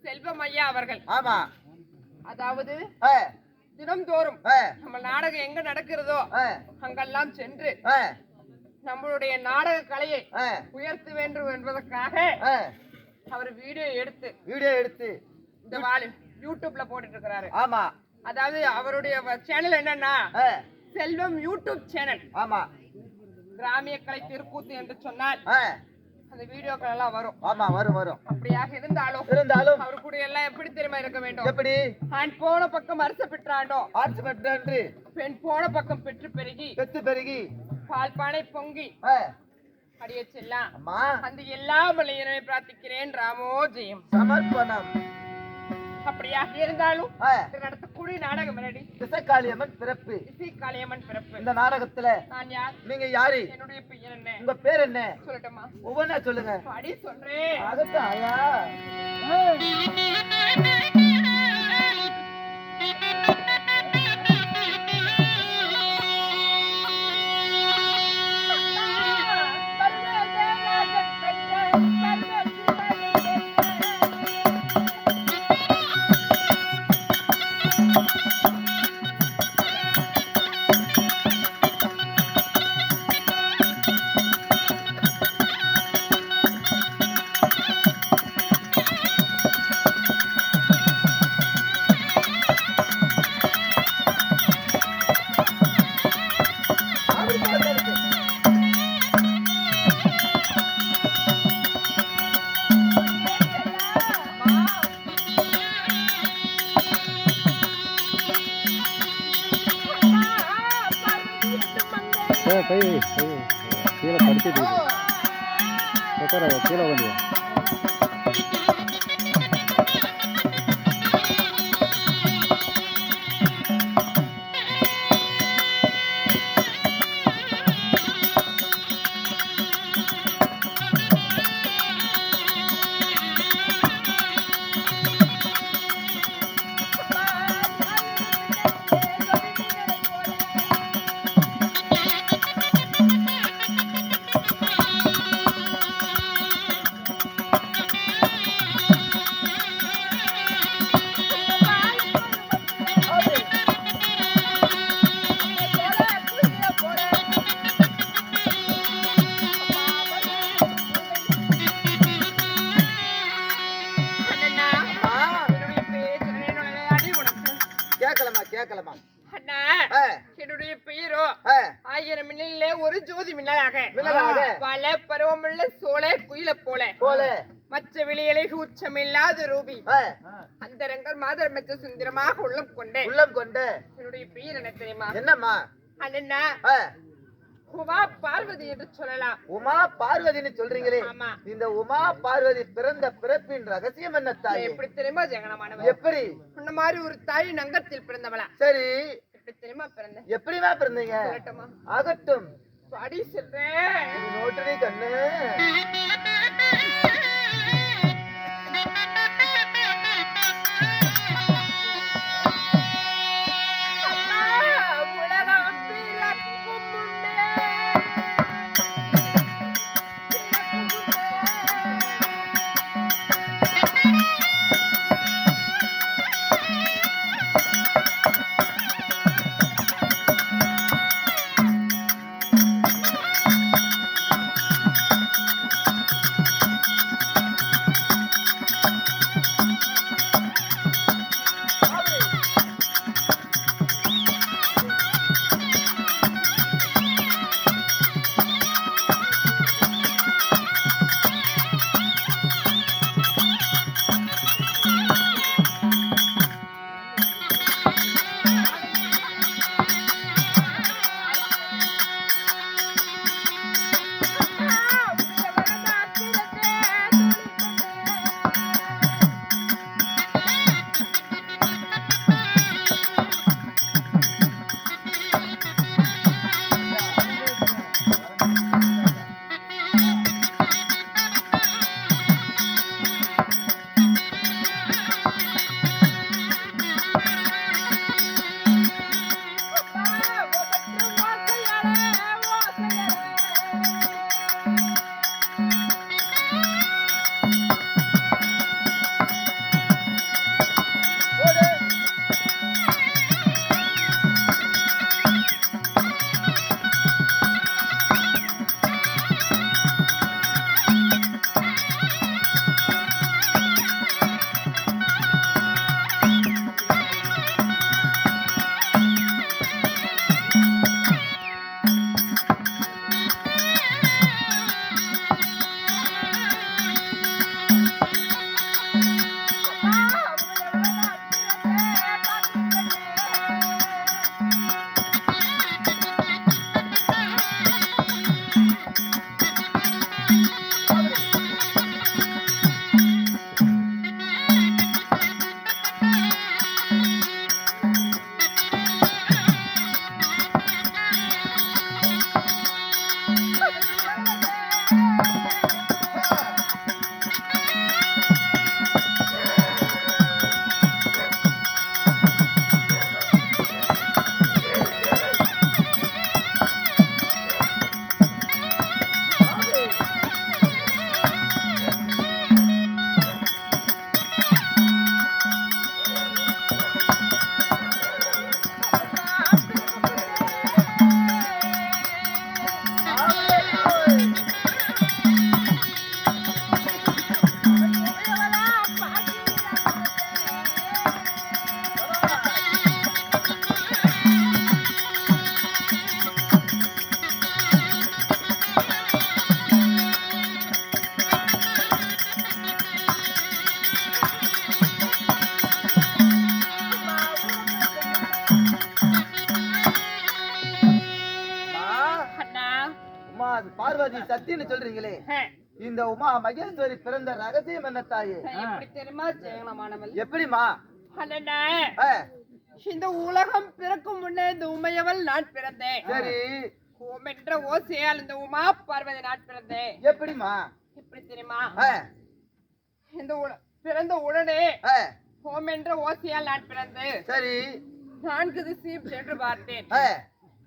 செல்வம் ஐயா அவர்கள். ஆமா. அதாவது தினம்தோறும் நம்ம நாடகம் எங்க நடக்கிறதோ அங்கெல்லாம் சென்று நம்மளுடைய நாடக கலையை உயர்த்த வேண்டும் என்பதற்காக அவர் வீடியோ எடுத்து இந்த யூடியூப்ல போட்டுட்டு இருக்கிறாரு. ஆமா. அதாவது அவருடைய சேனல் என்னன்னா செல்வம் யூடியூப் சேனல். ஆமா. கிராமிய கலை திருக்கூத்து என்று சொன்னால் அந்த வீடியோக்கள் எல்லாம் வரும். ஆமா, வரும். அப்படியாக இருந்தாலும் அவரு கூட எல்லாம் எப்படி தெரியுமா இருக்க வேண்டும்? எப்படி? ஆண் போன பக்கம் அரச பெற்றாண்டோ ஆட்சி பெற்றான்று பெண் போன பக்கம் பெற்று பெருகி பால் பானை பொங்கி அடிய செல்லாம். அந்த எல்லா மலையினரை பிரார்த்திக்கிறேன். ராமோ ஜெயம். சமர்ப்பணம். அப்படியாக இருந்தாலும் நடத்தக்கூடிய நாடகம் என்னடி? இசைக்காளியம்மன் பிறப்பு. இசைக்காளியம்மன் பிறப்பு. இந்த நாடகத்துல நான் யார்? நீங்க யாரு? என்னுடைய பெயர் என்ன? உங்க பேர் என்ன? சொல்லட்டுமா? ஒவ்வொன்னா சொல்லுங்க. படி சொல்றேன். அதத்தான் ஐயா. கீழே படுத்து கீழே வந்து கேட்கலாமா? அண்ணா, என்னுடைய பெயரோ 1000 மின்னலே ஒரு ஜோதி மின்னலாக பல பருவமுள்ள சோலை குயில போல மற்ற வெளியலை உச்சமில்லாத ரூபி அந்தரங்கள் மாதர் மெச்ச சுந்தரமாக உள்ளம் கொண்டே என்னுடைய பெயர் என்ன தெரியுமா? என்னம்மா? அண்ணா, உமா பார்வதி என்று சொல்லலாம். உமா பார்வதின்னு சொல்றீங்களே, இந்த உமா பார்வதி பிறந்த பிறப்பின் ரகசியம் என்ன தாய்? எப்படி தெரியுமா ஜெகனமானவன்? எப்படி? உன்ன மாதிரி ஒரு தாய் நங்கத்தில் பிறந்தவளா? சரி, எப்படி தெரியுமா பிறந்த? எப்படிமா பிறந்தீங்க? ஆகட்டும், படி சொல்றேன். நோட்டடி கண்ணு. பார்வதி சத்தின்னு சொல்றீங்களே, இந்த உமா மகேஸ்வரி பிறந்த ரகசியம் என்ன தாயே? எப்படி தெரியுமா ஜெயமானவள்? எப்படிமா? அண்ணா, இந்த உலகம் பிறக்கும் முன்னே இந்த உமையவள் நான் பிறந்தேன். சரி. ஓம் என்ற ஓசையால் இந்த உமா பார்வதி நான் பிறந்தேன். எப்படிமா? எப்படி தெரியுமா? இந்த பிறந்த உடனே ஓம் என்ற ஓசையால் நான் பிறந்து சரி 4 திசையும் சென்று பார்த்தேன்.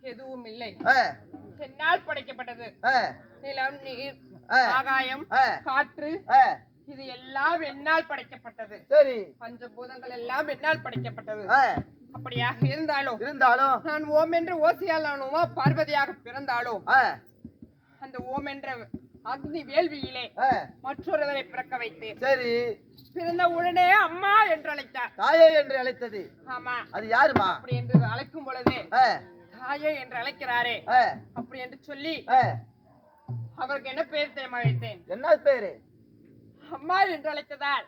எதுவும் இல்லை. என்னால் படைக்கப்பட்டது நிலம், நீர், ஆகாயம், காற்று, இது எல்லாம் என்னால் படைக்கப்பட்டது. சரி. பஞ்சபூதங்கள் எல்லாம் என்னால் படைக்கப்பட்டது. அப்படியாக இருந்தாலும் நான் ஓம் என்ற ஓசையால் நான் உமா பார்வதியாக பிறந்தாலும் அந்த ஓம் என்ற அக்னி வேள்வியிலே மற்றொருவரை பிறக்க வைத்தேன். சரி. பிறந்த உடனே அம்மா என்று அழைத்தார். தாயே என்று அழைத்தது? ஆமா. அது யாருமா? அப்படி என்று அழைக்கும் பொழுது தாயே என்று அழைக்கிறாரே அப்படி என்று சொல்லி அவருக்கு என்ன பேர் தெரியுமா வைத்தேன்? என்ன பேரு? அம்மா என்று அழைத்ததால்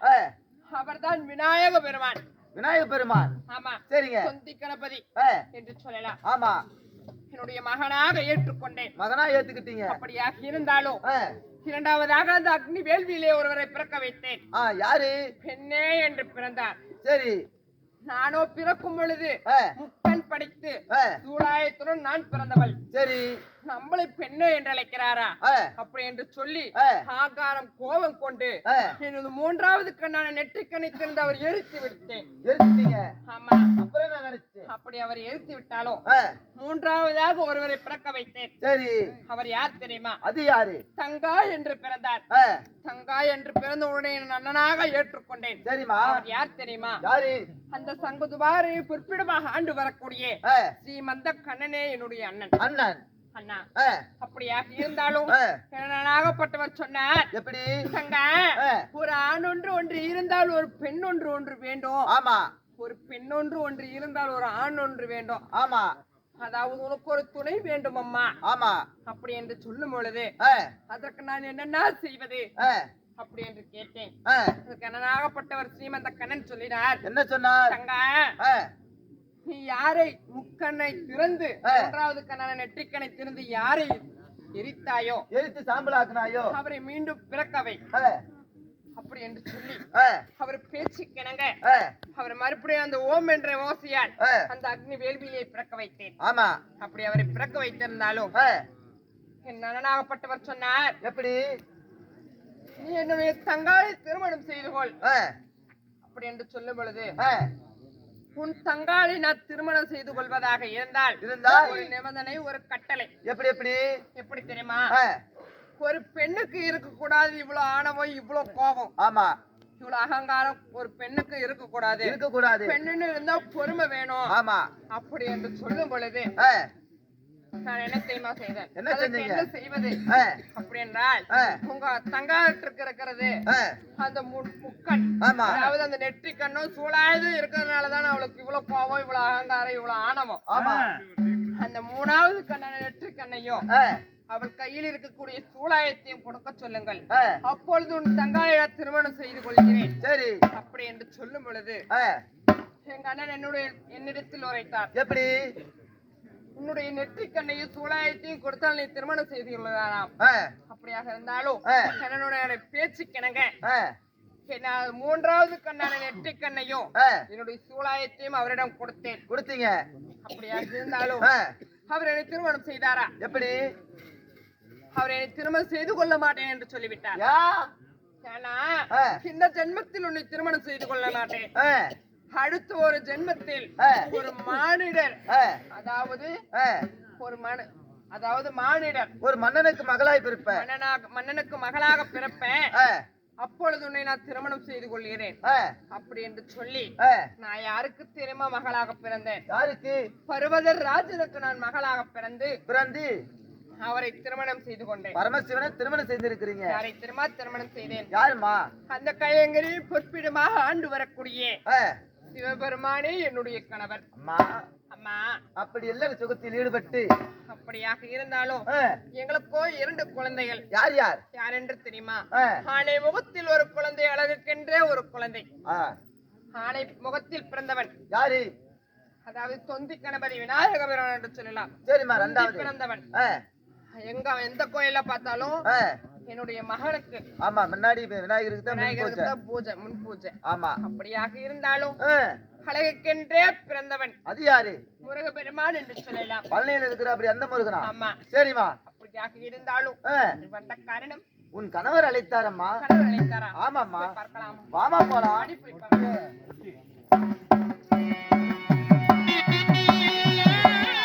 அவர்தான் விநாயக பெருமான். விநாயக பெருமான். ஆமா. சரிங்க. சொந்தி கணபதி என்று சொல்லலாம். ஆமா. என்னுடைய மகனாக ஏற்றுக்கொண்டேன். மகனா ஏத்துக்கிட்டீங்க. அப்படியாக இருந்தாலும் இரண்டாவதாக அந்த அக்னி வேள்வியிலே ஒருவரை பிறக்க வைத்தேன். யாரு? பெண்ணே என்று பிறந்தார். சரி. நானோ பிறக்கும் பொழுது முக்கண் படித்து சூடாயத்துடன் நான் பிறந்தவள். சரி. நம்மளை பெண்ணு என்று அழைக்கிறாரா அப்படி என்று சொல்லி ஆகாரம் கோபம் கொண்டு எனது 3வது கண்ணான நெற்றிக்கண்ணை திறந்து அவர் எரித்து விட்டேன். ஆமா. அப்படி அவர் எரித்து விட்டாலும் 3வதாக ஒருவரை பிறக்க வைத்தேன். சரி. அவர் யார் தெரியுமா? அது யாரு? தங்கா என்று பிறந்தார். தங்கா என்று பிறந்த உடனே அண்ணனாக ஏற்றுக்கொண்டேன். சரிமா. அவர் யார் தெரியுமா? யாரு? அந்த சங்குதுபாரை பிற்பிடமாக ஆண்டு வரக்கூடிய ஸ்ரீமந்த கண்ணனே என்னுடைய அண்ணன். அண்ணன். அண்ணா. அப்படியாக இருந்தாலும் நாகப்பட்டவர் சொன்னார். எப்படி? தங்கா, ஒரு ஆண் ஒன்று இருந்தால் ஒரு பெண் ஒன்று வேண்டும். ஆமா. ஒரு பெண் ஒன்று இருந்தால் ஒரு ஆண் ஒன்று வேண்டும். ஆமா. அதாவது உனக்கு ஒரு துணை வேண்டும் அம்மா. ஆமா. அப்படி என்று சொல்லும் பொழுது அதற்கு நான் என்னென்ன செய்வது அப்படி என்று கேட்டேன். அதுக்கு அண்ணனாகப்பட்டவர் ஸ்ரீமந்த கண்ணன் சொல்லினார். என்ன சொன்னார்? தங்கா, நீ யாரை முக்கண்ணை திறந்து 3வது கண்ணான நெற்றிக்கண்ணை திறந்து யாரை எரித்தாயோ, எரித்து சாம்பலாக்குனாயோ, அவரை மீண்டும் பிறக்கவை அப்படி என்று சொல்லி அவர் பேச்சு கிணங்க அவர் மறுபடியும் அந்த ஓம் என்ற ஓசையால் அந்த அக்னி வேள்வியை பிறக்க வைத்தேன். ஆமா. அப்படி அவரை பிறக்க வைத்திருந்தாலும் என் அண்ணனாகப்பட்டவர் சொன்னார். எப்படி? நீ என்னுடைய தங்காளை திருமணம் செய்து கொள் அப்படி என்று சொல்லும் பொழுது உன் தங்காளை நான் திருமணம் செய்து கொள்வதாக இருந்தால் ஒரு நிபந்தனை, ஒரு கட்டளை. எப்படி தெரியுமா? ஒரு பெண்ணுக்கு இருக்க கூடாது இவ்வளவு ஆணவம், இவ்வளவு கோபம், ஆமா, இவ்வளவு அகங்காரம் ஒரு பெண்ணுக்கு இருக்க கூடாது. பெண்ணுன்னு இருந்தா பொறுமை வேணும். ஆமா. அப்படி என்று சொல்லும் பொழுது நான் என்ன தெரியுமா செய்தேன்? என்ன செய்வது அப்படி என்றால் உங்க தங்காட்டுக்கு இருக்கிறது அந்த முக்கண், அதாவது அந்த நெற்றி கண்ணும் சூழாயது இருக்கிறதுனாலதான் அவளுக்கு இவ்வளவு கோபம், இவ்வளவு அகங்காரம், இவ்வளவு ஆணவம். அந்த 3வது கண்ணான நெற்றி கண்ணையும் அவள் கையில் இருக்கக்கூடிய சூழாயத்தையும் கொடுக்க சொல்லுங்கள். அப்பொழுது உன் தங்காயை திருமணம் செய்து கொள்கிறேன். சரி. அப்படி என்று சொல்லும் பொழுது எங்க அண்ணன் என்னிடத்தில் உரைத்தார். எப்படி? உன்னுடைய நெற்றி கண்ணையும் சூழாயத்தையும் கொடுத்தால் நீ திருமணம் செய்து கொள்ளலாம். அப்படியாக இருந்தாலும் என்னுடைய பேச்சு கிணங்க 3வது கண்ணான நெற்றி கண்ணையும் என்னுடைய சூழாயத்தையும் அவரிடம் கொடுத்தீங்க. அப்படியாக இருந்தாலும் அவர் என்னை திருமணம் செய்தாரா? எப்படி? அவர் என்னை திருமணம் செய்து கொள்ள மாட்டேன் என்று சொல்லிவிட்டார். இந்த ஜென்மத்தில் உன்னை திருமணம் செய்து கொள்ள மாட்டேன். அடுத்த ஒரு ஜென்மத்தில் ஒரு மானிடர், அதாவது மானிடர், ஒரு மன்னனுக்கு மகளாய் பிறப்பேன், மன்னனுக்கு மகளாக பிறப்பேன். அப்பொழுது உன்னை நான் திருமணம் செய்து கொள்கிறேன் அப்படி என்று சொல்லி நான் யாருக்கு தெரியுமா மகளாக பிறந்தேன்? யாருக்கு? பர்வதர் ராஜனுக்கு நான் மகளாக பிறந்து அவரை திருமணம் செய்து கொண்டேன். பரமசிவனை திருமணம் செய்திருக்கிறீங்க. யாரை திருமணம் செய்தேன்? யாருமா? அந்த கையங்களில் பொற்பிடமாக ஆண்டு வரக்கூடிய சிவபெருமானே என்னுடைய கணவர். அம்மா, அப்படி எல்லாம் சுகத்தில் ஈடுபட்டு அப்படியாக இருந்தாலும் எங்களுக்கோ 2 குழந்தைகள். யார் என்று தெரியுமா? ஆணை முகத்தில் ஒரு குழந்தை, அழகுக்கென்றே ஒரு குழந்தை. ஆணை முகத்தில் பிறந்தவன் யாரு? அதாவது தொந்தி கணபதி விநாயக பெருமான் என்று சொல்லலாம். பிறந்தவன். எங்க எந்த கோயில பார்த்தாலும் என்னுடைய மகனுக்கு ஆமா முன்னாடி விநாயகருக்கு தான் பூஜை முன் பூஜை. ஆமா அப்படியாக இருந்தாலும் அழகுக்கென்றே பிறந்தவன் அது யாரு? முருகப்பெருமான் என்று சொல்லலாம். பழனியில் இருக்கிற அப்படி அந்த முருகனா? ஆமா சரிமா. அப்படியாக இருந்தாலும் வந்த காரணம் உன் கணவர் அழைத்தாரம்மா. கணவர் அழைத்தாரா? ஆமாம்மா. பார்க்கலாம் வாமா போலாம்.